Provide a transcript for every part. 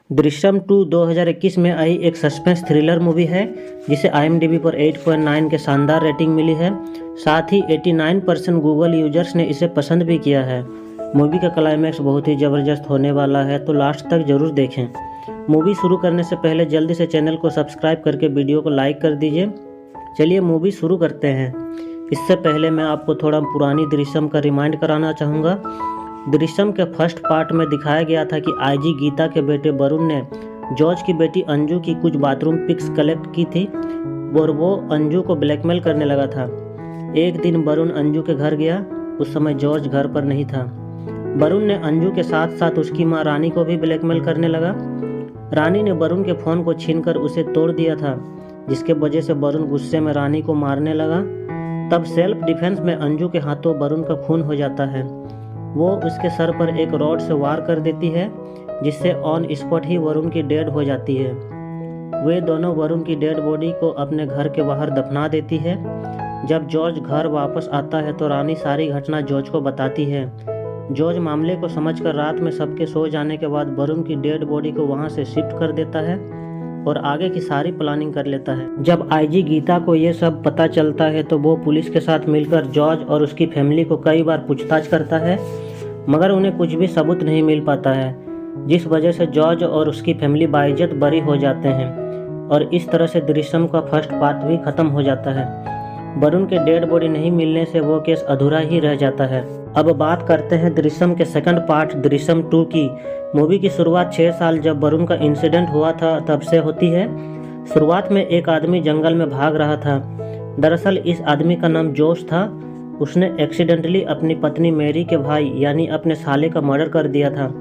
दृश्यम 2 2021 में आई एक suspense thriller movie है जिसे IMDb पर 8.9 के शानदार रेटिंग मिली है। साथ ही 89% गूगल यूजर्स ने इसे पसंद भी किया है। मूवी का क्लाइमैक्स बहुत ही ज़बरदस्त होने वाला है, तो लास्ट तक ज़रूर देखें। मूवी शुरू करने से पहले जल्दी से चैनल को सब्सक्राइब करके वीडियो को लाइक कर दीजिए। चलिए मूवी शुरू करते हैं। इससे पहले मैं आपको थोड़ा पुरानी दृश्यम का रिमाइंड कराना चाहूँगा। दृश्यम के फर्स्ट पार्ट में दिखाया गया था कि IG गीता के बेटे वरुण ने जॉर्ज की बेटी अंजू की कुछ बाथरूम पिक्स कलेक्ट की थी और वो अंजू को ब्लैकमेल करने लगा था। एक दिन वरुण अंजू के घर गया, उस समय जॉर्ज घर पर नहीं था। वरुण ने अंजू के साथ साथ उसकी मां रानी को भी ब्लैकमेल करने लगा। रानी ने वरुण के फ़ोन को छीनकर उसे तोड़ दिया था, जिसके वजह से वरुण गुस्से में रानी को मारने लगा। तब सेल्फ डिफेंस में अंजू के हाथों वरुण का खून हो जाता है। वो उसके सर पर एक रॉड से वार कर देती है, जिससे ऑन स्पॉट ही वरुण की डेड हो जाती है। वे दोनों वरुण की डेड बॉडी को अपने घर के बाहर दफना देती है। जब जॉर्ज घर वापस आता है तो रानी सारी घटना जॉर्ज को बताती है। जॉर्ज मामले को समझकर रात में सबके सो जाने के बाद वरुण की डेड बॉडी को वहां से शिफ्ट कर देता है और आगे की सारी प्लानिंग कर लेता है। जब IG गीता को ये सब पता चलता है तो वो पुलिस के साथ मिलकर जॉर्ज और उसकी फैमिली को कई बार पूछताछ करता है, मगर उन्हें कुछ भी सबूत नहीं मिल पाता है, जिस वजह से जॉर्ज और उसकी फैमिली बाइज्जत बरी हो जाते हैं और इस तरह से दृश्यम का फर्स्ट पार्ट भी खत्म हो जाता है। वरुण के डेड बॉडी नहीं मिलने से वो केस अधूरा ही रह जाता है। अब बात करते हैं दृश्यम के सेकंड पार्ट दृश्यम 2 की। मूवी की शुरुआत 6 साल जब वरुण का इंसिडेंट हुआ था तब से होती है। शुरुआत में एक आदमी जंगल में भाग रहा था। दरअसल इस आदमी का नाम जोश था। उसने एक्सीडेंटली अपनी पत्नी मैरी के भाई यानी अपने साले का मर्डर कर दिया था,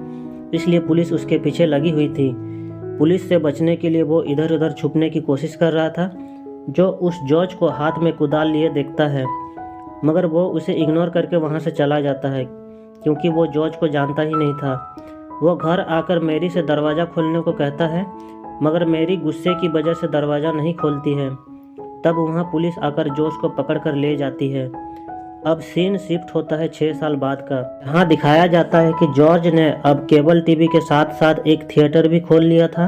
इसलिए पुलिस उसके पीछे लगी हुई थी। पुलिस से बचने के लिए वो इधर उधर छुपने की कोशिश कर रहा था। जो उस जॉर्ज को हाथ में कुदाल लिए देखता है, मगर वो उसे इग्नोर करके वहाँ से चला जाता है, क्योंकि वो जॉर्ज को जानता ही नहीं था। वो घर आकर मैरी से दरवाज़ा खोलने को कहता है, मगर मैरी गुस्से की वजह से दरवाज़ा नहीं खोलती है। तब वहाँ पुलिस आकर जॉर्ज को पकड़ कर ले जाती है। अब सीन शिफ्ट होता है 6 साल बाद का। यहाँ दिखाया जाता है कि जॉर्ज ने अब केबल टीवी के साथ साथ एक थिएटर भी खोल लिया था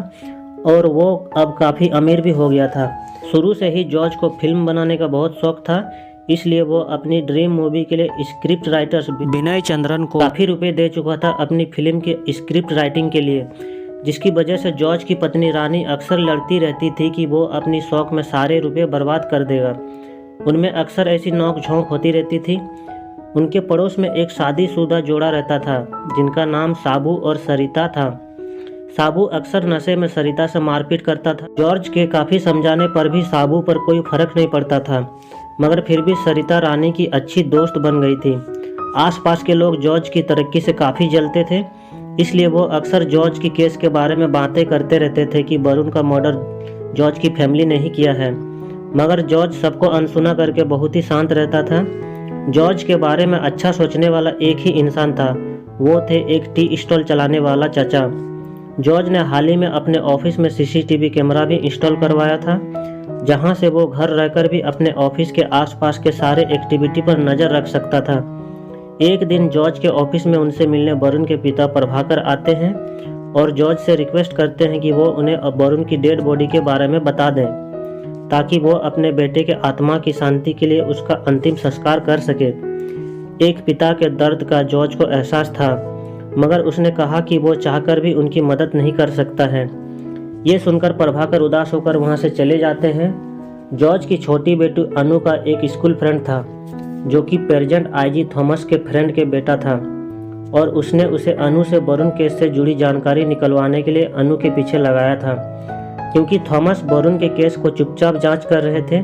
और वो अब काफ़ी अमीर भी हो गया था। शुरू से ही जॉर्ज को फिल्म बनाने का बहुत शौक था, इसलिए वो अपनी ड्रीम मूवी के लिए स्क्रिप्ट राइटर्स विनय चंद्रन को काफ़ी रुपए दे चुका था अपनी फिल्म की स्क्रिप्ट राइटिंग के लिए, जिसकी वजह से जॉर्ज की पत्नी रानी अक्सर लड़ती रहती थी कि वो अपनी शौक में सारे रुपए बर्बाद कर देगा। उनमें अक्सर ऐसी नोक झोंक होती रहती थी। उनके पड़ोस में एक शादीशुदा जोड़ा रहता था जिनका नाम साबू और सरिता था। साबू अक्सर नशे में सरिता से मारपीट करता था। जॉर्ज के काफ़ी समझाने पर भी साबू पर कोई फर्क नहीं पड़ता था, मगर फिर भी सरिता रानी की अच्छी दोस्त बन गई थी। आसपास के लोग जॉर्ज की तरक्की से काफ़ी जलते थे, इसलिए वो अक्सर जॉर्ज की केस के बारे में बातें करते रहते थे कि वरुण का मर्डर जॉर्ज की फैमिली ने ही किया है। मगर जॉर्ज सबको अनसुना करके बहुत ही शांत रहता था। जॉर्ज के बारे में अच्छा सोचने वाला एक ही इंसान था, वो थे एक टी स्टॉल चलाने वाला चाचा। जॉर्ज ने हाल ही में अपने ऑफिस में CCTV कैमरा भी इंस्टॉल करवाया था, जहां से वो घर रहकर भी अपने ऑफिस के आसपास के सारे एक्टिविटी पर नज़र रख सकता था। एक दिन जॉर्ज के ऑफिस में उनसे मिलने वरुण के पिता प्रभाकर आते हैं और जॉर्ज से रिक्वेस्ट करते हैं कि वो उन्हें वरुण की डेड बॉडी के बारे में बता दें, ताकि वो अपने बेटे के आत्मा की शांति के लिए उसका अंतिम संस्कार कर सके। एक पिता के दर्द का जॉर्ज को एहसास था, मगर उसने कहा कि वो चाहकर भी उनकी मदद नहीं कर सकता है। ये सुनकर प्रभाकर उदास होकर वहाँ से चले जाते हैं। जॉर्ज की छोटी बेटी अनु का एक स्कूल फ्रेंड था, जो कि प्रेजेंट IG थॉमस के फ्रेंड के बेटा था, और उसने उसे अनु से वरुण केस से जुड़ी जानकारी निकलवाने के लिए अनु के पीछे लगाया था। क्योंकि थॉमस वरुण के केस को चुपचाप जांच कर रहे थे,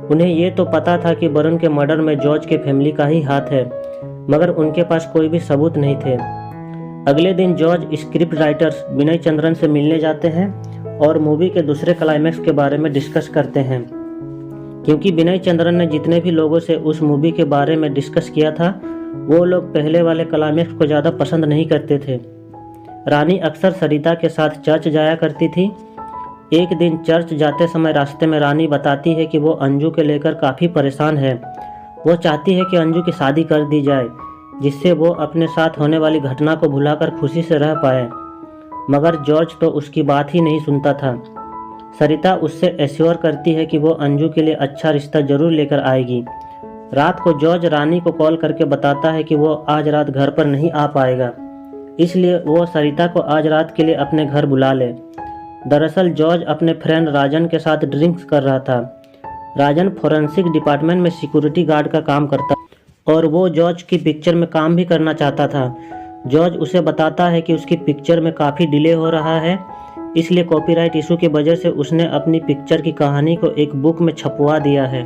उन्हें ये तो पता था कि वरुण के मर्डर में जॉर्ज के फैमिली का ही हाथ है, मगर उनके पास कोई भी सबूत नहीं थे। अगले दिन जॉर्ज स्क्रिप्ट राइटर्स विनय चंद्रन से मिलने जाते हैं और मूवी के दूसरे क्लाइमैक्स के बारे में डिस्कस करते हैं। क्योंकि विनय चंद्रन ने जितने भी लोगों से उस मूवी के बारे में डिस्कस किया था, वो लोग पहले वाले क्लाइमैक्स को ज़्यादा पसंद नहीं करते थे। रानी अक्सर सरिता के साथ चर्च जाया करती थी। एक दिन चर्च जाते समय रास्ते में रानी बताती है कि वो अंजू के लेकर काफ़ी परेशान है। वो चाहती है कि अंजू की शादी कर दी जाए, जिससे वो अपने साथ होने वाली घटना को भुलाकर खुशी से रह पाए। मगर जॉर्ज तो उसकी बात ही नहीं सुनता था। सरिता उससे एश्योर करती है कि वो अंजू के लिए अच्छा रिश्ता जरूर लेकर आएगी। रात को जॉर्ज रानी को कॉल करके बताता है कि वो आज रात घर पर नहीं आ पाएगा, इसलिए वो सरिता को आज रात के लिए अपने घर बुला ले। दरअसल जॉर्ज अपने फ्रेंड राजन के साथ ड्रिंक्स कर रहा था। राजन फोरेंसिक डिपार्टमेंट में सिक्योरिटी गार्ड का काम करता और वो जॉर्ज की पिक्चर में काम भी करना चाहता था। जॉर्ज उसे बताता है कि उसकी पिक्चर में काफ़ी डिले हो रहा है, इसलिए कॉपीराइट इशू की वजह से उसने अपनी पिक्चर की कहानी को एक बुक में छपवा दिया है।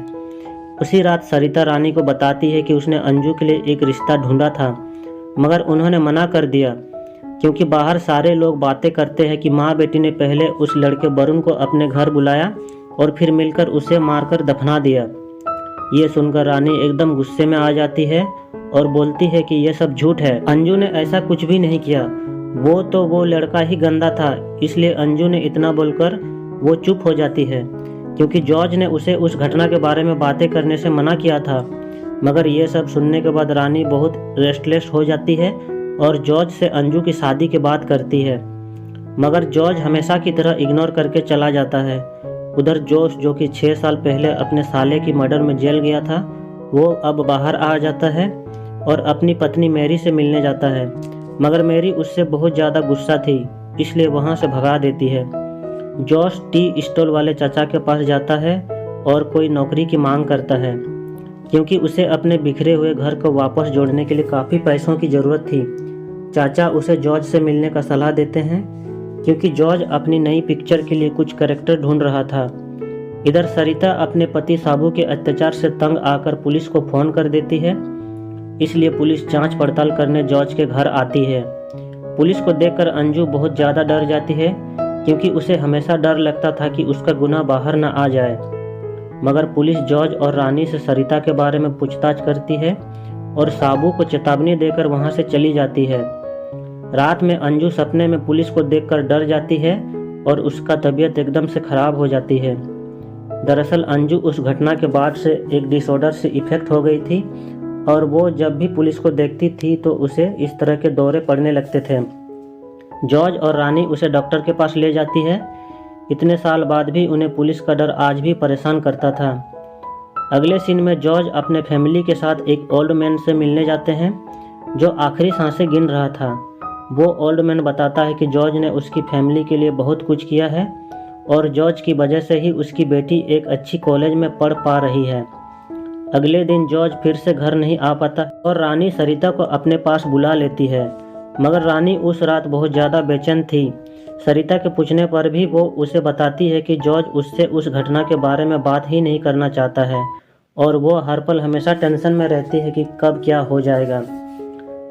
उसी रात सरिता रानी को बताती है कि उसने अंजू के लिए एक रिश्ता ढूंढा था, मगर उन्होंने मना कर दिया क्योंकि बाहर सारे लोग बातें करते हैं कि माँ बेटी ने पहले उस लड़के वरुण को अपने घर बुलाया और फिर मिलकर उसे मारकर दफना दिया। ये सुनकर रानी एकदम गुस्से में आ जाती है और बोलती है कि यह सब झूठ है, अंजू ने ऐसा कुछ भी नहीं किया, वो लड़का ही गंदा था। इसलिए अंजू ने इतना बोलकर वो चुप हो जाती है क्योंकि जॉर्ज ने उसे उस घटना के बारे में बातें करने से मना किया था। मगर ये सब सुनने के बाद रानी बहुत रेस्टलेस हो जाती है और जॉर्ज से अंजू की शादी की बात करती है, मगर जॉर्ज हमेशा की तरह इग्नोर करके चला जाता है। उधर जोश, जो कि 6 साल पहले अपने साले की मर्डर में जेल गया था, वो अब बाहर आ जाता है और अपनी पत्नी मैरी से मिलने जाता है, मगर मैरी उससे बहुत ज़्यादा गुस्सा थी, इसलिए वहाँ से भगा देती है। जोश टी स्टॉल वाले चाचा के पास जाता है और कोई नौकरी की मांग करता है क्योंकि उसे अपने बिखरे हुए घर को वापस जोड़ने के लिए काफ़ी पैसों की ज़रूरत थी। चाचा उसे जॉर्ज से मिलने का सलाह देते हैं क्योंकि जॉर्ज अपनी नई पिक्चर के लिए कुछ कैरेक्टर ढूंढ रहा था। इधर सरिता अपने पति साबू के अत्याचार से तंग आकर पुलिस को फ़ोन कर देती है, इसलिए पुलिस जांच पड़ताल करने जॉर्ज के घर आती है। पुलिस को देखकर अंजू बहुत ज़्यादा डर जाती है क्योंकि उसे हमेशा डर लगता था कि उसका गुनाह बाहर न आ जाए। मगर पुलिस जॉर्ज और रानी से सरिता के बारे में पूछताछ करती है और साबू को चेतावनी देकर वहां से चली जाती है। रात में अंजू सपने में पुलिस को देखकर डर जाती है और उसका तबीयत एकदम से खराब हो जाती है। दरअसल अंजू उस घटना के बाद से एक डिसऑर्डर से इफेक्ट हो गई थी और वो जब भी पुलिस को देखती थी तो उसे इस तरह के दौरे पड़ने लगते थे। जॉर्ज और रानी उसे डॉक्टर के पास ले जाती है। इतने साल बाद भी उन्हें पुलिस का डर आज भी परेशान करता था। अगले सीन में जॉर्ज अपने फैमिली के साथ एक ओल्ड मैन से मिलने जाते हैं जो आखिरी सांसें गिन रहा था। वो ओल्ड मैन बताता है कि जॉर्ज ने उसकी फैमिली के लिए बहुत कुछ किया है और जॉर्ज की वजह से ही उसकी बेटी एक अच्छी कॉलेज में पढ़ पा रही है। अगले दिन जॉर्ज फिर से घर नहीं आ पाता और रानी सरिता को अपने पास बुला लेती है, मगर रानी उस रात बहुत ज़्यादा बेचैन थी। सरिता के पूछने पर भी वो उसे बताती है कि जॉर्ज उससे उस घटना के बारे में बात ही नहीं करना चाहता है और वो हर पल हमेशा टेंशन में रहती है कि कब क्या हो जाएगा।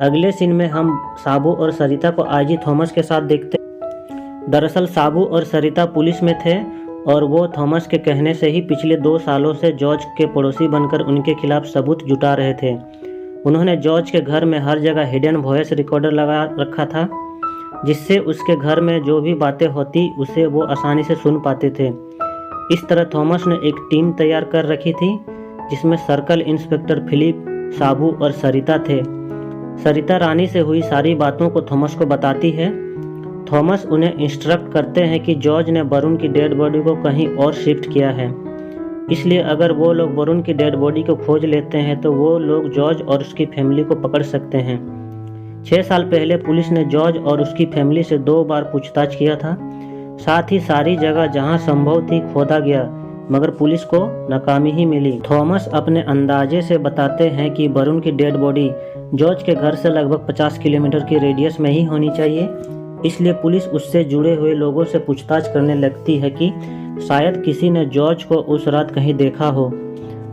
अगले सीन में हम साबू और सरिता को आईजी थॉमस के साथ देखते। दरअसल साबू और सरिता पुलिस में थे और वो थॉमस के कहने से ही पिछले 2 सालों से जॉर्ज के पड़ोसी बनकर उनके खिलाफ सबूत जुटा रहे थे। उन्होंने जॉर्ज के घर में हर जगह हिडन वॉइस रिकॉर्डर लगा रखा था, जिससे उसके घर में जो भी बातें होती उसे वो आसानी से सुन पाते थे। इस तरह थॉमस ने एक टीम तैयार कर रखी थी जिसमें सर्कल इंस्पेक्टर फिलिप, साबू और सरिता थे। सरिता रानी से हुई सारी बातों को थॉमस को बताती है। थॉमस उन्हें इंस्ट्रक्ट करते हैं कि जॉर्ज ने वरुण की डेड बॉडी को कहीं और शिफ्ट किया है, इसलिए अगर वो लोग वरुण की डेड बॉडी को खोज लेते हैं तो वो लोग जॉर्ज और उसकी फैमिली को पकड़ सकते हैं। 6 साल पहले पुलिस ने जॉर्ज और उसकी फैमिली से 2 बार पूछताछ किया था। साथ ही सारी जगह जहां संभव थी खोदा गया, मगर पुलिस को नाकामी ही मिली। थॉमस अपने अंदाजे से बताते हैं कि वरुण की डेड बॉडी जॉर्ज के घर से लगभग 50 किलोमीटर की रेडियस में ही होनी चाहिए, इसलिए पुलिस उससे जुड़े हुए लोगों से पूछताछ करने लगती है कि शायद किसी ने जॉर्ज को उस रात कहीं देखा हो।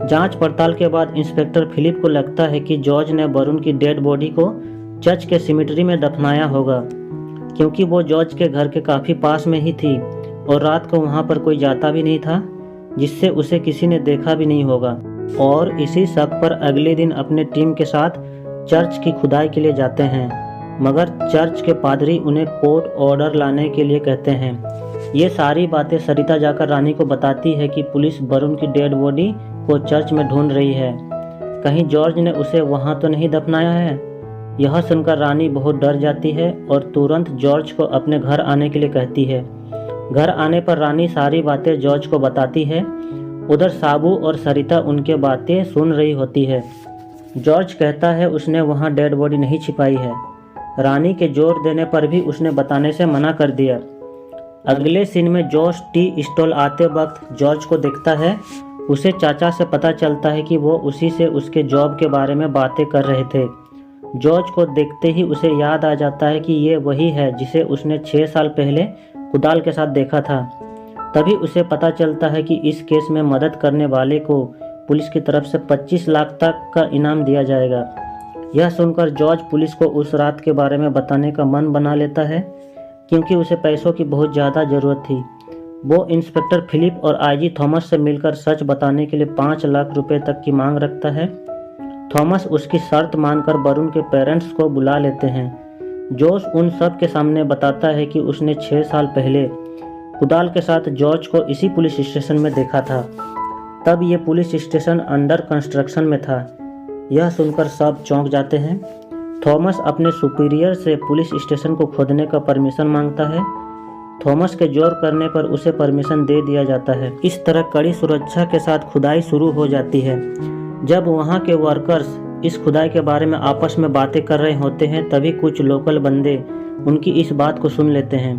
जांच पड़ताल के बाद इंस्पेक्टर फिलिप को लगता है कि जॉर्ज ने वरुण की डेड बॉडी को चर्च के सिमिट्री में दफनाया होगा, क्योंकि वो जॉर्ज के घर के काफ़ी पास में ही थी और रात को वहाँ पर कोई जाता भी नहीं था, जिससे उसे किसी ने देखा भी नहीं होगा। और इसी शक पर अगले दिन अपने टीम के साथ चर्च की खुदाई के लिए जाते हैं, मगर चर्च के पादरी उन्हें कोर्ट ऑर्डर लाने के लिए कहते हैं। ये सारी बातें सरिता जाकर रानी को बताती है कि पुलिस वरुण की डेड बॉडी को चर्च में ढूंढ रही है, कहीं जॉर्ज ने उसे वहाँ तो नहीं दफनाया है। यह सुनकर रानी बहुत डर जाती है और तुरंत जॉर्ज को अपने घर आने के लिए कहती है। घर आने पर रानी सारी बातें जॉर्ज को बताती है। उधर साबू और सरिता उनके बातें सुन रही होती है। जॉर्ज कहता है उसने वहाँ डेड बॉडी नहीं छिपाई है। रानी के जोर देने पर भी उसने बताने से मना कर दिया। अगले सीन में जॉर्ज टी स्टॉल आते वक्त जॉर्ज को देखता है। उसे चाचा से पता चलता है कि वो उसी से उसके जॉब के बारे में बातें कर रहे थे। जॉर्ज को देखते ही उसे याद आ जाता है कि ये वही है जिसे उसने 6 साल पहले कुदाल के साथ देखा था। तभी उसे पता चलता है कि इस केस में मदद करने वाले को पुलिस की तरफ से 25 लाख तक का इनाम दिया जाएगा। यह सुनकर जॉर्ज पुलिस को उस रात के बारे में बताने का मन बना लेता है, क्योंकि उसे पैसों की बहुत ज़्यादा ज़रूरत थी। वो इंस्पेक्टर फिलिप और आईजी थॉमस से मिलकर सच बताने के लिए 5 लाख रुपए तक की मांग रखता है। थॉमस उसकी शर्त मानकर वरुण के पेरेंट्स को बुला लेते हैं। जॉर्ज उन सब के सामने बताता है कि उसने 6 साल पहले कुदाल के साथ जॉर्ज को इसी पुलिस स्टेशन में देखा था। तब ये पुलिस स्टेशन अंडर कंस्ट्रक्शन में था। यह सुनकर सब चौंक जाते हैं। थॉमस अपने सुपीरियर से पुलिस स्टेशन को खोदने का परमिशन मांगता है। थॉमस के जोर करने पर उसे परमिशन दे दिया जाता है। इस तरह कड़ी सुरक्षा के साथ खुदाई शुरू हो जाती है। जब वहाँ के वर्कर्स इस खुदाई के बारे में आपस में बातें कर रहे होते हैं, तभी कुछ लोकल बंदे उनकी इस बात को सुन लेते हैं।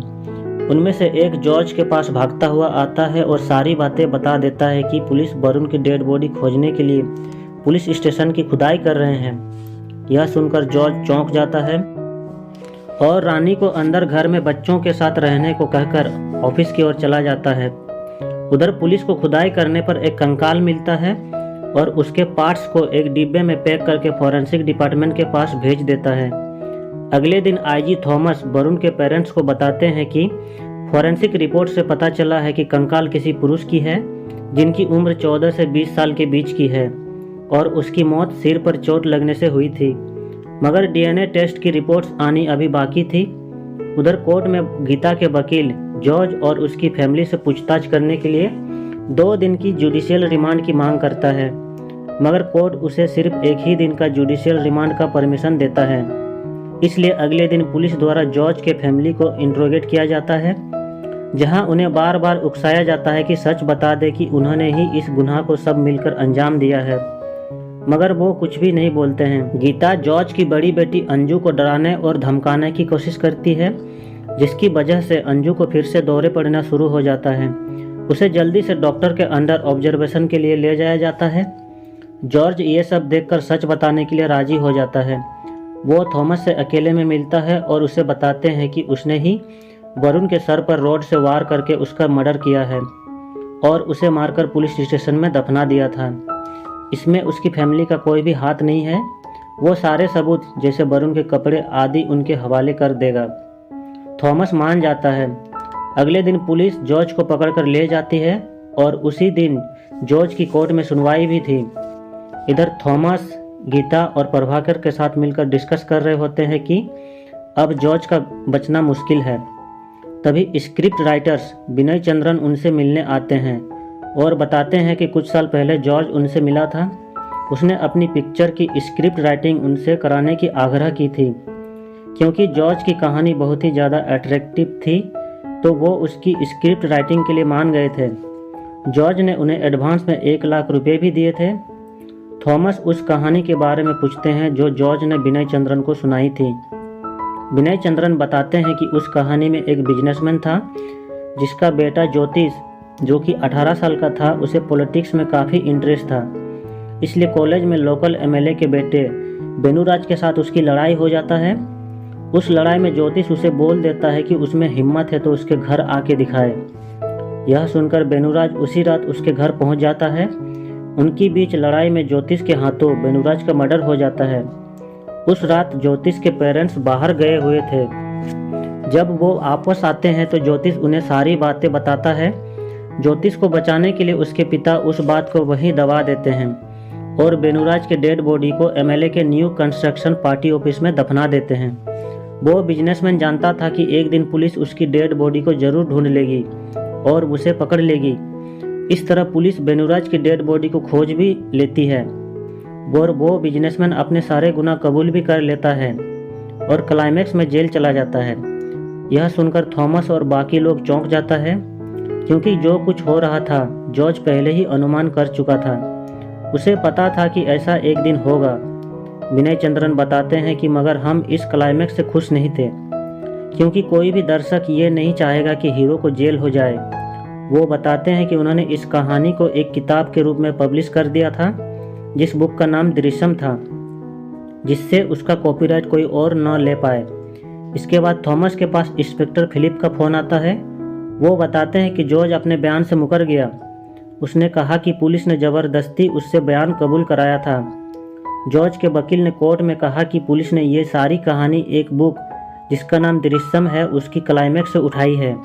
उनमें से एक जॉर्ज के पास भागता हुआ आता है और सारी बातें बता देता है कि पुलिस वरुण की डेड बॉडी खोजने के लिए पुलिस स्टेशन की खुदाई कर रहे हैं। यह सुनकर जॉर्ज चौंक जाता है और रानी को अंदर घर में बच्चों के साथ रहने को कहकर ऑफिस की ओर चला जाता है। उधर पुलिस को खुदाई करने पर एक कंकाल मिलता है और उसके पार्ट्स को एक डिब्बे में पैक करके फॉरेंसिक डिपार्टमेंट के पास भेज देता है। अगले दिन आईजी थॉमस वरुण के पेरेंट्स को बताते हैं कि फॉरेंसिक रिपोर्ट से पता चला है कि कंकाल किसी पुरुष की है जिनकी उम्र 14 से 20 साल के बीच की है और उसकी मौत सिर पर चोट लगने से हुई थी, मगर डीएनए टेस्ट की रिपोर्ट्स आनी अभी बाकी थी। उधर कोर्ट में गीता के वकील जॉर्ज और उसकी फैमिली से पूछताछ करने के लिए 2 दिन की जुडिशियल रिमांड की मांग करता है, मगर कोर्ट उसे सिर्फ 1 ही दिन का जुडिशियल रिमांड का परमिशन देता है। इसलिए अगले दिन पुलिस द्वारा जॉर्ज के फैमिली को इंट्रोगेट किया जाता है, जहां उन्हें बार बार उकसाया जाता है कि सच बता दे कि उन्होंने ही इस गुनाह को सब मिलकर अंजाम दिया है, मगर वो कुछ भी नहीं बोलते हैं। गीता जॉर्ज की बड़ी बेटी अंजू को डराने और धमकाने की कोशिश करती है, जिसकी वजह से अंजू को फिर से दौरे पड़ना शुरू हो जाता है। उसे जल्दी से डॉक्टर के अंडर ऑब्जर्वेशन के लिए ले जाया जाता है। जॉर्ज ये सब देखकर सच बताने के लिए राजी हो जाता है। वो थॉमस से अकेले में मिलता है और उसे बताते हैं कि उसने ही वरुण के सर पर रॉड से वार करके उसका मर्डर किया है और उसे मारकर पुलिस स्टेशन में दफना दिया था। इसमें उसकी फैमिली का कोई भी हाथ नहीं है। वो सारे सबूत जैसे वरुण के कपड़े आदि उनके हवाले कर देगा। थॉमस मान जाता है। अगले दिन पुलिस जॉर्ज को पकड़कर ले जाती है और उसी दिन जॉर्ज की कोर्ट में सुनवाई भी थी। इधर थॉमस गीता और प्रभाकर के साथ मिलकर डिस्कस कर रहे होते हैं कि अब जॉर्ज का बचना मुश्किल है। तभी स्क्रिप्ट राइटर्स विनय चंद्रन उनसे मिलने आते हैं और बताते हैं कि कुछ साल पहले जॉर्ज उनसे मिला था। उसने अपनी पिक्चर की स्क्रिप्ट राइटिंग उनसे कराने की आग्रह की थी, क्योंकि जॉर्ज की कहानी बहुत ही ज़्यादा अट्रैक्टिव थी, तो वो उसकी स्क्रिप्ट राइटिंग के लिए मान गए थे। जॉर्ज ने उन्हें एडवांस में 1 लाख रुपए भी दिए थे। थॉमस उस कहानी के बारे में पूछते हैं जो जॉर्ज ने विनय चंद्रन को सुनाई थी। विनय चंद्रन बताते हैं कि उस कहानी में एक बिजनेसमैन था जिसका बेटा ज्योतिष, जो कि 18 साल का था, उसे पॉलिटिक्स में काफ़ी इंटरेस्ट था। इसलिए कॉलेज में लोकल एमएलए के बेटे बेनूराज के साथ उसकी लड़ाई हो जाता है। उस लड़ाई में ज्योतिष उसे बोल देता है कि उसमें हिम्मत है तो उसके घर आके दिखाए। यह सुनकर बेनूराज उसी रात उसके घर पहुंच जाता है। उनकी बीच लड़ाई में ज्योतिष के हाथों बेनूराज का मर्डर हो जाता है। उस रात ज्योतिष के पेरेंट्स बाहर गए हुए थे। जब वो वापस आते हैं तो ज्योतिष उन्हें सारी बातें बताता है। ज्योतिष को बचाने के लिए उसके पिता उस बात को वहीं दबा देते हैं और बेनूराज के डेड बॉडी को एमएलए के न्यू कंस्ट्रक्शन पार्टी ऑफिस में दफना देते हैं। वो बिजनेसमैन जानता था कि एक दिन पुलिस उसकी डेड बॉडी को जरूर ढूंढ लेगी और उसे पकड़ लेगी। इस तरह पुलिस बेनूराज की डेड बॉडी को खोज भी लेती है और वो बिजनेसमैन अपने सारे गुनाह कबूल भी कर लेता है और क्लाइमैक्स में जेल चला जाता है। यह सुनकर थॉमस और बाकी लोग चौंक जाता है, क्योंकि जो कुछ हो रहा था जॉर्ज पहले ही अनुमान कर चुका था। उसे पता था कि ऐसा एक दिन होगा। विनय चंद्रन बताते हैं कि मगर हम इस क्लाइमैक्स से खुश नहीं थे, क्योंकि कोई भी दर्शक ये नहीं चाहेगा कि हीरो को जेल हो जाए। वो बताते हैं कि उन्होंने इस कहानी को एक किताब के रूप में पब्लिश कर दिया था, जिस बुक का नाम दृश्यम था, जिससे उसका कॉपीराइट कोई और न ले पाए। इसके बाद थॉमस के पास इंस्पेक्टर फिलिप का फ़ोन आता है। वो बताते हैं कि जॉर्ज अपने बयान से मुकर गया। उसने कहा कि पुलिस ने ज़बरदस्ती उससे बयान कबूल कराया था। जॉर्ज के वकील ने कोर्ट में कहा कि पुलिस ने ये सारी कहानी एक बुक जिसका नाम दृश्यम है उसकी क्लाइमैक्स से उठाई है।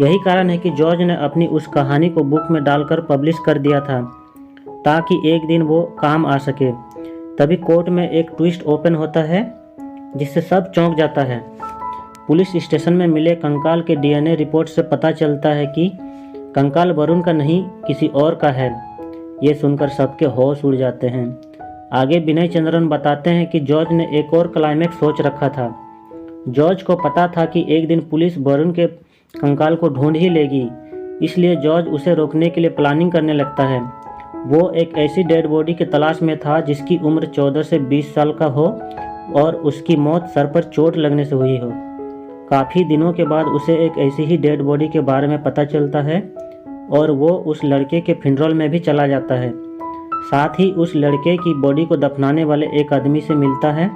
यही कारण है कि जॉर्ज ने अपनी उस कहानी को बुक में डालकर पब्लिश कर दिया था, ताकि एक दिन वो काम आ सके। तभी कोर्ट में एक ट्विस्ट ओपन होता है, जिससे सब चौंक जाता है। पुलिस स्टेशन में मिले कंकाल के डीएनए रिपोर्ट से पता चलता है कि कंकाल वरुण का नहीं किसी और का है। ये सुनकर सबके होश उड़ जाते हैं। आगे विनय चंद्रन बताते हैं कि जॉर्ज ने एक और क्लाइमैक्स सोच रखा था। जॉर्ज को पता था कि एक दिन पुलिस वरुण के कंकाल को ढूंढ ही लेगी, इसलिए जॉर्ज उसे रोकने के लिए प्लानिंग करने लगता है। वो एक ऐसी डेड बॉडी की तलाश में था जिसकी उम्र 14 से 20 साल का हो और उसकी मौत सर पर चोट लगने से हुई हो। काफ़ी दिनों के बाद उसे एक ऐसी ही डेड बॉडी के बारे में पता चलता है और वो उस लड़के के फ्यूनरल में भी चला जाता है। साथ ही उस लड़के की बॉडी को दफनाने वाले एक आदमी से मिलता है।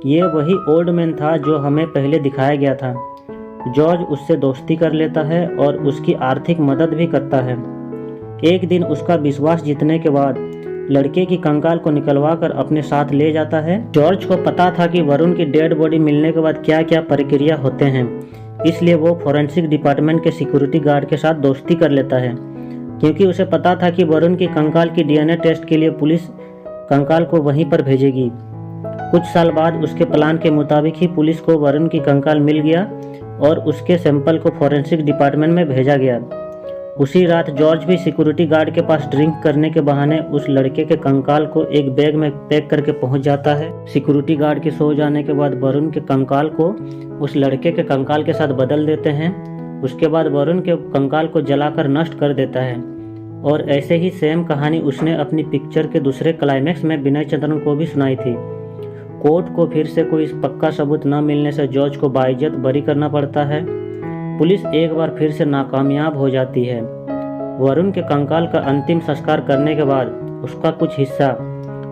ये वही ओल्ड मैन था जो हमें पहले दिखाया गया था। जॉर्ज उससे दोस्ती कर लेता है और उसकी आर्थिक मदद भी करता है। एक दिन उसका विश्वास जीतने के बाद लड़के की कंकाल को निकलवा कर अपने साथ ले जाता है। जॉर्ज को पता था कि वरुण की डेड बॉडी मिलने के बाद क्या क्या प्रक्रिया होते हैं, इसलिए वो फॉरेंसिक डिपार्टमेंट के सिक्योरिटी गार्ड के साथ दोस्ती कर लेता है, क्योंकि उसे पता था कि वरुण की कंकाल की डीएनए टेस्ट के लिए पुलिस कंकाल को वहीं पर भेजेगी। कुछ साल बाद उसके प्लान के मुताबिक ही पुलिस को वरुण की कंकाल मिल गया और उसके सैंपल को फॉरेंसिक डिपार्टमेंट में भेजा गया। उसी रात जॉर्ज भी सिक्योरिटी गार्ड के पास ड्रिंक करने के बहाने उस लड़के के कंकाल को एक बैग में पैक करके पहुंच जाता है। सिक्योरिटी गार्ड के सो जाने के बाद वरुण के कंकाल को उस लड़के के कंकाल के साथ बदल देते हैं। उसके बाद वरुण के कंकाल को जलाकर नष्ट कर देता है। और ऐसे ही सेम कहानी उसने अपनी पिक्चर के दूसरे क्लाइमैक्स में विनय चंद्रन को भी सुनाई थी। कोर्ट को फिर से कोई पक्का सबूत न मिलने से जॉर्ज को बाइज्जत बरी करना पड़ता है। पुलिस एक बार फिर से नाकामयाब हो जाती है। वरुण के कंकाल का अंतिम संस्कार करने के बाद उसका कुछ हिस्सा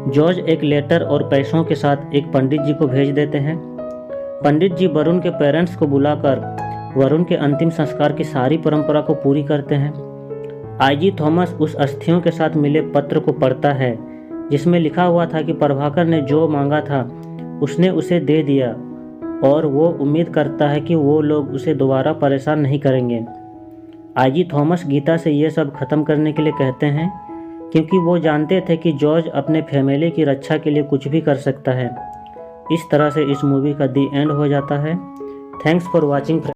जॉर्ज एक लेटर और पैसों के साथ एक पंडित जी को भेज देते हैं। पंडित जी वरुण के पेरेंट्स को बुलाकर वरुण के अंतिम संस्कार की सारी परंपरा को पूरी करते हैं। आईजी थॉमस उस अस्थियों के साथ मिले पत्र को पढ़ता है, जिसमें लिखा हुआ था कि प्रभाकर ने जो मांगा था उसने उसे दे दिया और वो उम्मीद करता है कि वो लोग उसे दोबारा परेशान नहीं करेंगे। आईजी थॉमस गीता से ये सब खत्म करने के लिए कहते हैं, क्योंकि वो जानते थे कि जॉर्ज अपने फैमिली की रक्षा के लिए कुछ भी कर सकता है। इस तरह से इस मूवी का दी एंड हो जाता है। Thanks for watching.